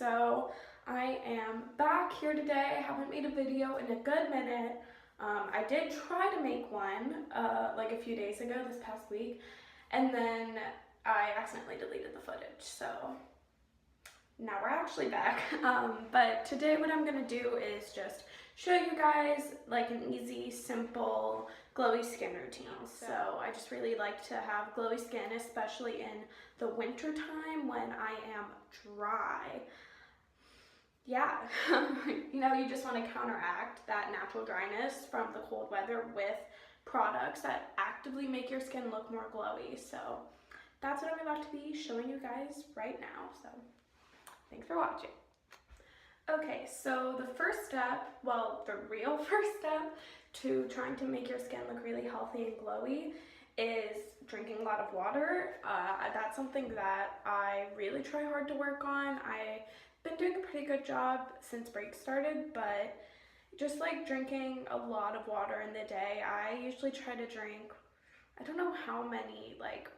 So I am back here today. I haven't made a video in a good minute. I did try to make one like a few days ago, this past week, and then I accidentally deleted the footage. So now we're actually back. But today what I'm gonna do is just show you guys like an easy, simple, glowy skin routine. So I just really like to have glowy skin, especially in the winter time when I am dry. Yeah, you just want to counteract that natural dryness from the cold weather with products that actively make your skin look more glowy. So that's what I'm about to be showing you guys right now. So thanks for watching. Okay, so the first step, well, the real first step to trying to make your skin look really healthy and glowy is drinking a lot of water. That's something that I really try hard to work on. I've been doing a pretty good job since break started, but just like drinking a lot of water in the day, I usually try to drink, I don't know how many, like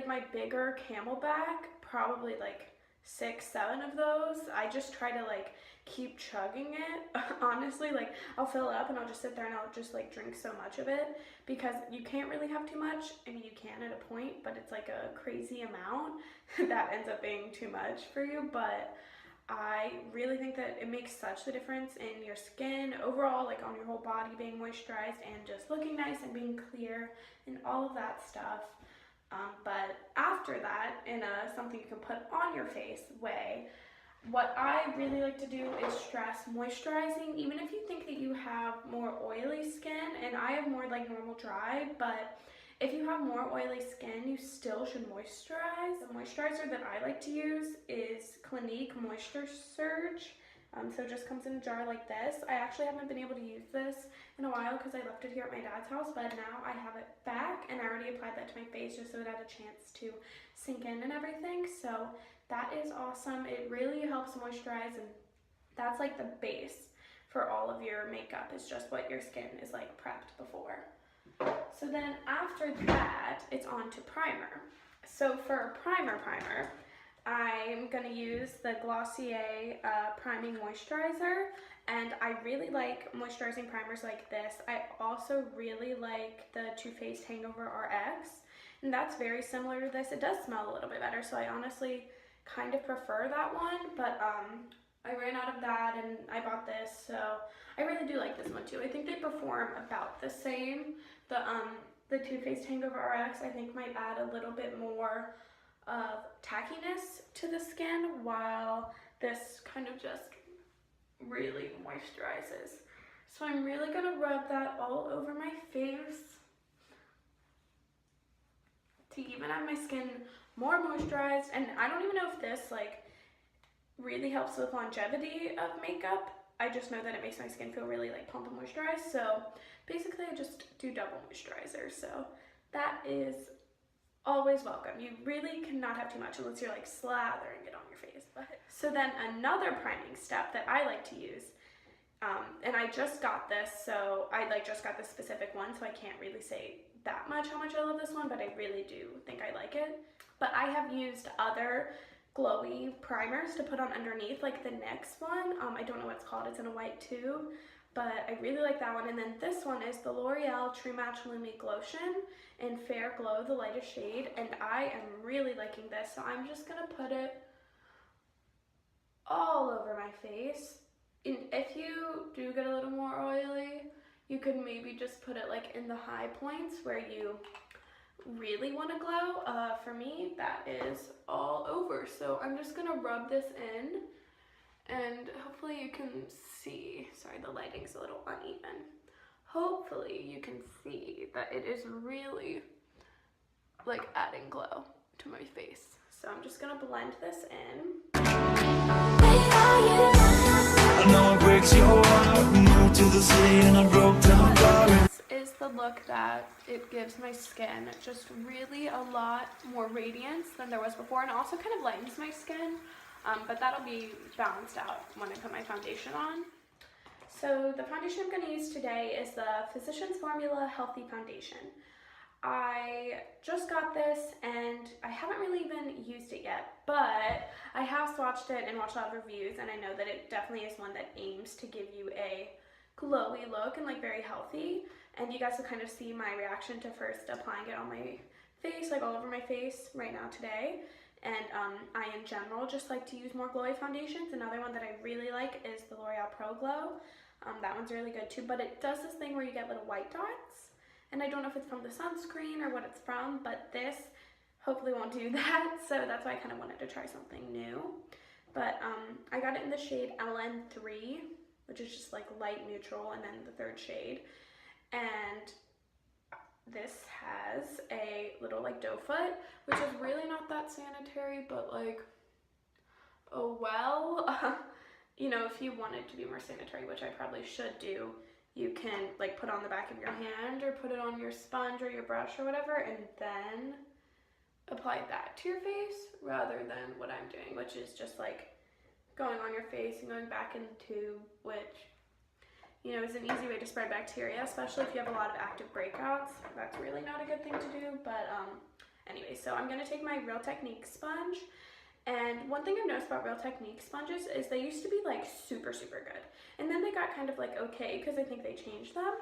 my bigger Camelback, probably like 6-7 of those. I just try to like keep chugging it. Honestly, like I'll fill it up and I'll just sit there and I'll just like drink so much of it, because you can't really have too much. I mean, you can at a point, but it's like a crazy amount that ends up being too much for you. But I really think that it makes such a difference in your skin overall, like on your whole body being moisturized and just looking nice and being clear and all of that stuff. But after that, in a something you can put on your face way, what I really like to do is stress moisturizing. Even if you think that you have more oily skin, and I have more like normal dry, but if you have more oily skin, you still should moisturize. The moisturizer that I like to use is Clinique Moisture Surge. So it just comes in a jar like this. I actually haven't been able to use this in a while because I left it here at my dad's house, but now I have it back and I already applied that to my face just so it had a chance to sink in and everything. So that is awesome. It really helps moisturize, and that's like the base for all of your makeup, is just what your skin is like prepped before. So then after that, it's on to primer. So for a primer, I'm gonna use the Glossier Priming Moisturizer, and I really like moisturizing primers like this. I also really like the Too Faced Hangover RX, and that's very similar to this. It does smell a little bit better, so I honestly kind of prefer that one, but I ran out of that and I bought this, so I really do like this one too. I think they perform about the same. The Too Faced Hangover RX I think might add a little bit more of tackiness to the skin, while this kind of just really moisturizes. So I'm really gonna rub that all over my face to even have my skin more moisturized. And I don't even know if this like really helps with longevity of makeup. I just know that it makes my skin feel really like plump and moisturized. So basically I just do double moisturizer. So that is always welcome. You really cannot have too much unless you're like slathering it on your face. So then another priming step that I like to use, and I just got this, so I like just got this specific one, so I can't really say that much how much I love this one, but I really do think I like it. But I have used other glowy primers to put on underneath, like the next one. I don't know what it's called. It's in a white tube, but I really like that one. And then this one is the L'Oreal True Match Lumi Glotion in Fair Glow, the lightest shade, and I am really liking this. So I'm just gonna put it all over my face. And if you do get a little more oily, you could maybe just put it like in the high points where you really want to glow. For me, that is all over. So I'm just gonna rub this in, and hopefully you can see, sorry, the lighting's a little uneven. Hopefully you can see that it is really like adding glow to my face. So I'm just gonna blend this in. I know it breaks your heart. Moved to the city and I broke down. This is the look that it gives my skin. Just really a lot more radiance than there was before, and also kind of lightens my skin. But that'll be balanced out when I put my foundation on. So the foundation I'm going to use today is the Physicians Formula Healthy Foundation. I just got this and I haven't really even used it yet, but I have swatched it and watched a lot of reviews, and I know that it definitely is one that aims to give you a glowy look and like very healthy. And you guys will kind of see my reaction to first applying it on my face, like all over my face right now today. And I in general just like to use more glowy foundations. Another one that I really like is the L'Oreal Pro Glow. That one's really good too, but it does this thing where you get little white dots. And I don't know if it's from the sunscreen or what it's from, but this hopefully won't do that. So that's why I kind of wanted to try something new. But I got it in the shade LN3, which is just like light neutral, and then the third shade. And this has a little like doe foot, which is really not that sanitary, but like, oh well. You know, if you wanted to be more sanitary, which I probably should do, you can like put on the back of your hand or put it on your sponge or your brush or whatever, and then apply that to your face rather than what I'm doing, which is just like going on your face and going back in the tube, which, you know, is an easy way to spread bacteria, especially if you have a lot of active breakouts. That's really not a good thing to do, but anyway, so I'm gonna take my Real Technique sponge. And one thing I've noticed about Real Technique sponges is they used to be like super, super good. And then they got kind of like okay, because I think they changed them.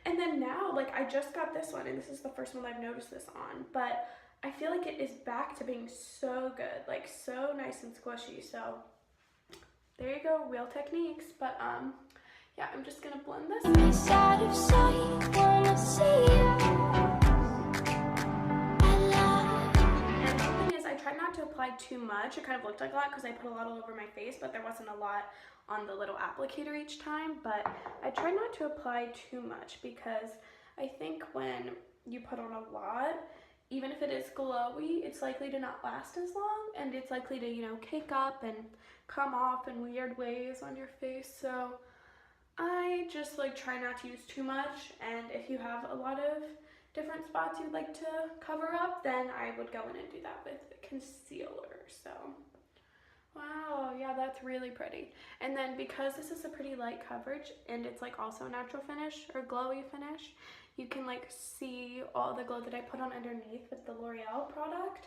And then now, like I just got this one, and this is the first one I've noticed this on, but I feel like it is back to being so good, like so nice and squishy. So there you go, Real Techniques. But yeah, I'm just gonna blend this. Out of sight, wanna see you. I tried not to apply too much. It kind of looked like a lot because I put a lot all over my face, but there wasn't a lot on the little applicator each time. But I tried not to apply too much because I think when you put on a lot, even if it is glowy, it's likely to not last as long, and it's likely to, you know, cake up and come off in weird ways on your face. So I just like try not to use too much, and if you have a lot of different spots you'd like to cover up, then I would go in and do that with concealer. So wow, yeah, that's really pretty. And then because this is a pretty light coverage and it's like also natural finish or glowy finish, you can like see all the glow that I put on underneath with the L'Oreal product.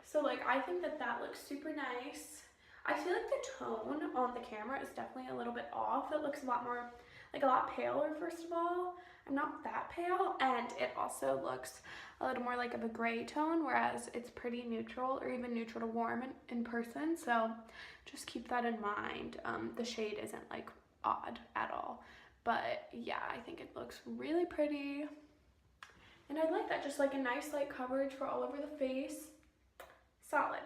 So like I think that that looks super nice. I feel like the tone on the camera is definitely a little bit off. It looks a lot more, like a lot paler first of all. I'm not that pale, and it also looks a little more like of a gray tone, whereas it's pretty neutral or even neutral to warm in person. So just keep that in mind. The shade isn't like odd at all, but yeah, I think it looks really pretty. And I like that, just like a nice light coverage for all over the face. Solid.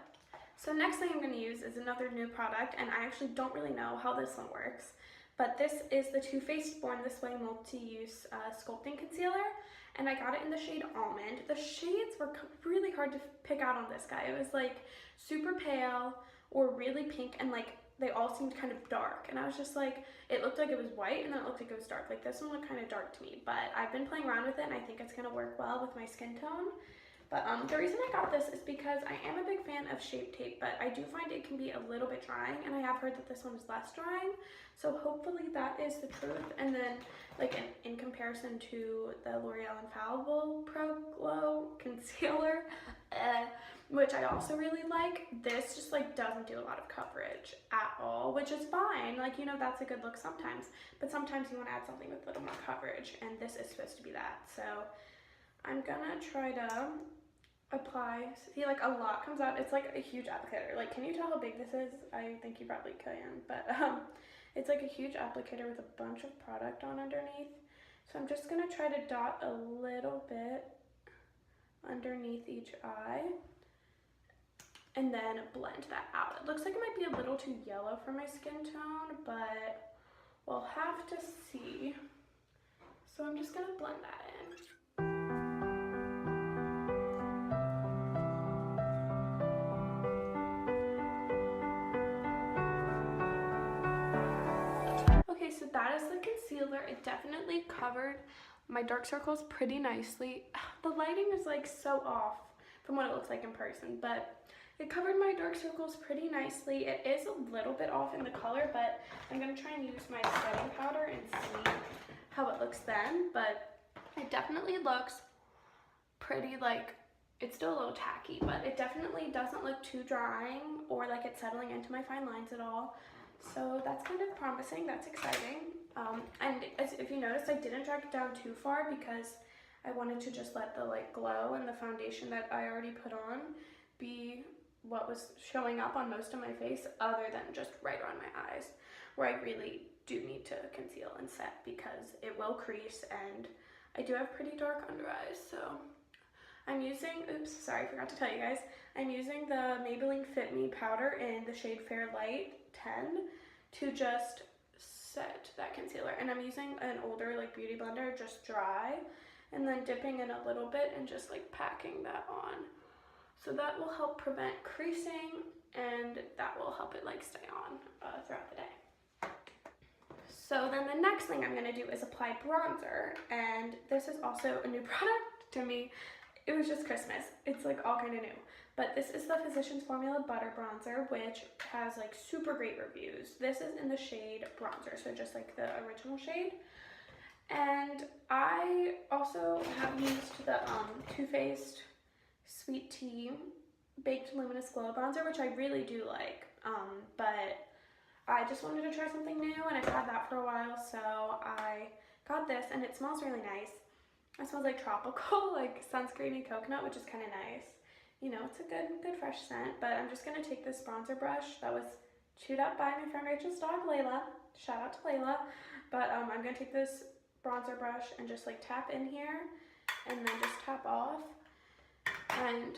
So next thing I'm going to use is another new product, and I actually don't really know how this one works. But this is the Too Faced Born This Way Multi-Use Sculpting Concealer, and I got it in the shade Almond. The shades were really hard to pick out on this guy. It was like super pale or really pink, and like they all seemed kind of dark. And I was just like, it looked like it was white, and then it looked like it was dark. Like this one looked kind of dark to me, but I've been playing around with it, and I think it's going to work well with my skin tone. But the reason I got this is because I am a big fan of Shape Tape, but I do find it can be a little bit drying, and I have heard that this one is less drying, so hopefully that is the truth. And then like in comparison to the L'Oreal Infallible Pro Glow Concealer, which I also really like, this just like doesn't do a lot of coverage at all, which is fine. Like, you know, that's a good look sometimes, but sometimes you want to add something with a little more coverage, and this is supposed to be that. So I'm gonna try to apply, see, like a lot comes out. It's like a huge applicator. Like, can you tell how big this is? I think you probably can, but it's like a huge applicator with a bunch of product on underneath. So I'm just gonna try to dot a little bit underneath each eye and then blend that out. It looks like it might be a little too yellow for my skin tone, but we'll have to see. So I'm just gonna blend that in. Okay, so that is the concealer. It definitely covered my dark circles pretty nicely. The lighting is like so off from what it looks like in person, but it covered my dark circles pretty nicely. It is a little bit off in the color, but I'm gonna try and use my setting powder and see how it looks then. But it definitely looks pretty, like, it's still a little tacky, but it definitely doesn't look too drying or like it's settling into my fine lines at all. So that's kind of promising, that's exciting. And as if you noticed, I didn't drag it down too far because I wanted to just let the like glow and the foundation that I already put on be what was showing up on most of my face, other than just right around my eyes, where I really do need to conceal and set because it will crease, and I do have pretty dark under eyes. So I'm using, oops, sorry, I forgot to tell you guys, I'm using the Maybelline Fit Me powder in the shade Fair Light 10 to just set that concealer. And I'm using an older like beauty blender, just dry, and then dipping in a little bit and just like packing that on. So that will help prevent creasing, and that will help it like stay on throughout the day. So then the next thing I'm going to do is apply bronzer, and this is also a new product to me. It was just Christmas. It's like all kind of new. But this is the Physicians Formula Butter Bronzer, which has like super great reviews. This is in the shade Bronzer, so just like the original shade. And I also have used the Too Faced Sweet Tea Baked Luminous Glow Bronzer, which I really do like. But I just wanted to try something new, and I've had that for a while, so I got this, and it smells really nice. It smells like tropical, like sunscreeny coconut, which is kind of nice. You know, it's a good fresh scent. But I'm just going to take this bronzer brush that was chewed up by my friend Rachel's dog, Layla. Shout out to Layla. But I'm going to take this bronzer brush and just like tap in here and then just tap off and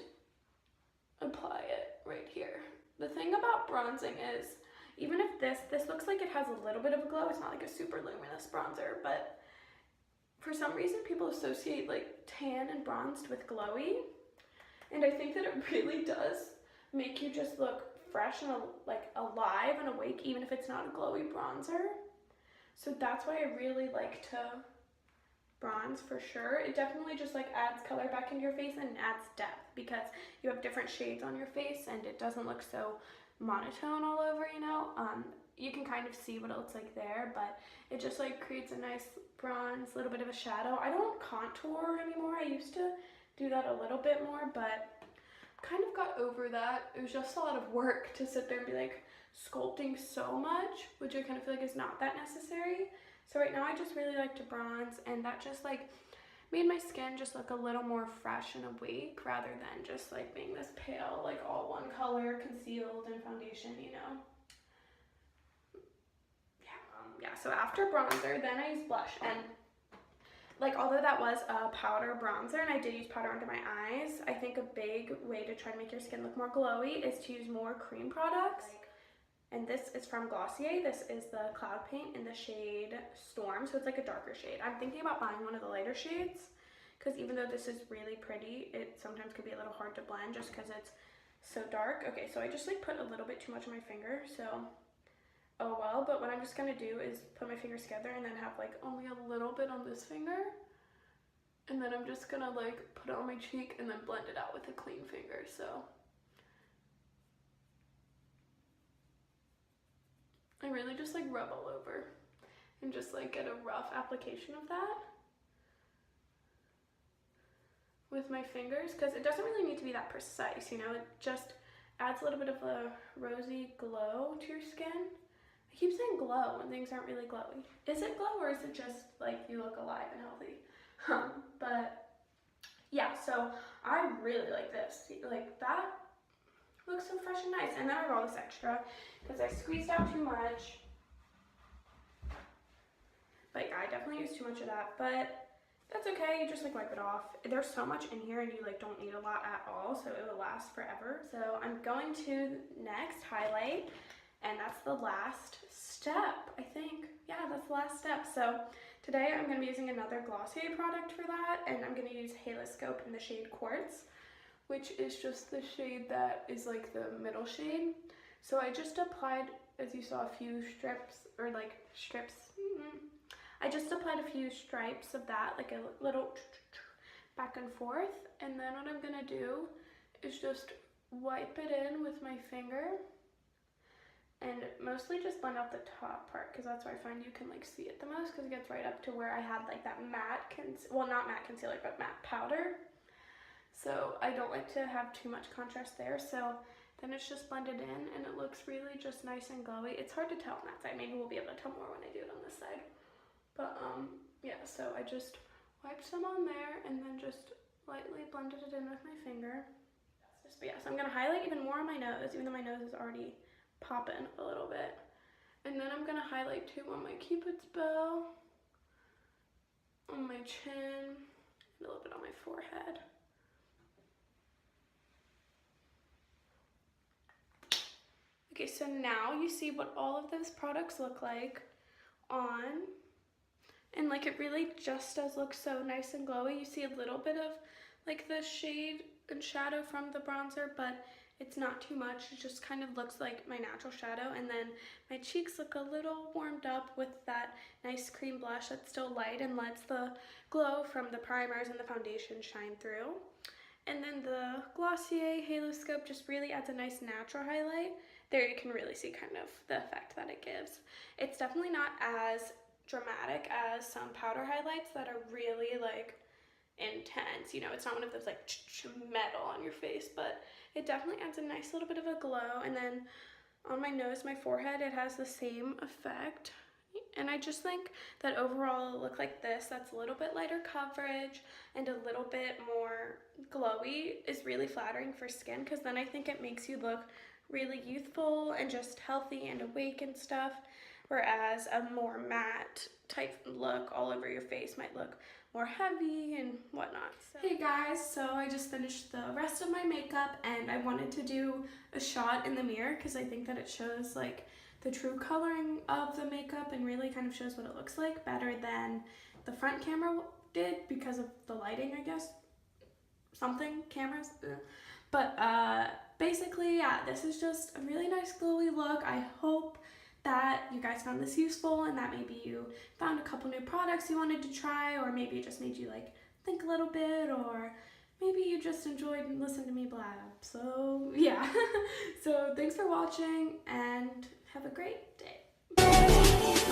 apply it right here. The thing about bronzing is, even if this looks like it has a little bit of a glow, it's not like a super luminous bronzer, but for some reason people associate like tan and bronzed with glowy, and I think that it really does make you just look fresh and like alive and awake, even if it's not a glowy bronzer. So that's why I really like to bronze for sure. It definitely just like adds color back into your face and adds depth because you have different shades on your face and it doesn't look so monotone all over, you know. You can kind of see what it looks like there, but it just like creates a nice bronze, little bit of a shadow. I don't contour anymore. I used to do that a little bit more, but kind of got over that. It was just a lot of work to sit there and be like sculpting so much, which I kind of feel like is not that necessary. So right now I just really like to bronze, and that just like made my skin just look a little more fresh and awake rather than just like being this pale, like all one color, concealed in foundation, you know. Yeah, so after bronzer, then I use blush, and like although that was a powder bronzer and I did use powder under my eyes, I think a big way to try to make your skin look more glowy is to use more cream products. And this is from Glossier. This is the Cloud Paint in the shade Storm, so it's like a darker shade. I'm thinking about buying one of the lighter shades because even though this is really pretty, it sometimes could be a little hard to blend just because it's so dark. Okay, so I just like put a little bit too much on my finger, so oh well. But what I'm just gonna do is put my fingers together and then have like only a little bit on this finger, and then I'm just gonna like put it on my cheek and then blend it out with a clean finger. So I really just like rub all over and just like get a rough application of that with my fingers, because it doesn't really need to be that precise, you know. It just adds a little bit of a rosy glow to your skin. I keep saying glow when things aren't really glowy. Is it glow or is it just like you look alive and healthy? But yeah, so I really like this. Like that looks so fresh and nice. And then I have all this extra because I squeezed out too much. Like I definitely used too much of that, but that's okay. You just like wipe it off. There's so much in here and you like don't need a lot at all, so it will last forever. So I'm going to next highlight, and that's the last step, I think. Yeah, that's the last step. So today I'm going to be using another Glossier product for that, and I'm going to use Haloscope in the shade Quartz, which is just the shade that is like the middle shade. So I just applied, as you saw, a few strips, or like strips. I just applied a few stripes of that, like a little back and forth. And then what I'm going to do is just wipe it in with my finger. And mostly just blend out the top part, because that's where I find you can like see it the most, because it gets right up to where I had like that matte, well not matte concealer, but matte powder. So I don't like to have too much contrast there. So then it's just blended in and it looks really just nice and glowy. It's hard to tell on that side. Maybe we'll be able to tell more when I do it on this side. But yeah, so I just wiped some on there and then just lightly blended it in with my finger. But yeah, so I'm gonna highlight even more on my nose, even though my nose is already popping a little bit. And then I'm gonna highlight too on my Cupid's bow, on my chin, and a little bit on my forehead. Okay, so now you see what all of those products look like on, and like it really just does look so nice and glowy. You see a little bit of like the shade and shadow from the bronzer, but it's not too much. It just kind of looks like my natural shadow, and then my cheeks look a little warmed up with that nice cream blush that's still light and lets the glow from the primers and the foundation shine through. And then the Glossier Halo Scope just really adds a nice natural highlight. There you can really see kind of the effect that it gives. It's definitely not as dramatic as some powder highlights that are really like intense. You know, it's not one of those like metal on your face, but it definitely adds a nice little bit of a glow. And then on my nose, my forehead, it has the same effect. And I just think that overall a look like this, that's a little bit lighter coverage and a little bit more glowy, is really flattering for skin, because then I think it makes you look really youthful and just healthy and awake and stuff, whereas a more matte type look all over your face might look more heavy and whatnot. So. Hey guys, so I just finished the rest of my makeup and I wanted to do a shot in the mirror because I think that it shows like the true coloring of the makeup and really kind of shows what it looks like better than the front camera did because of the lighting, I guess. Something, cameras. But basically, yeah, this is just a really nice glowy look. I hope that you guys found this useful and that maybe you found a couple new products you wanted to try, or maybe it just made you like think a little bit, or maybe you just enjoyed and listened to me blab. So yeah, so thanks for watching and have a great day. Bye.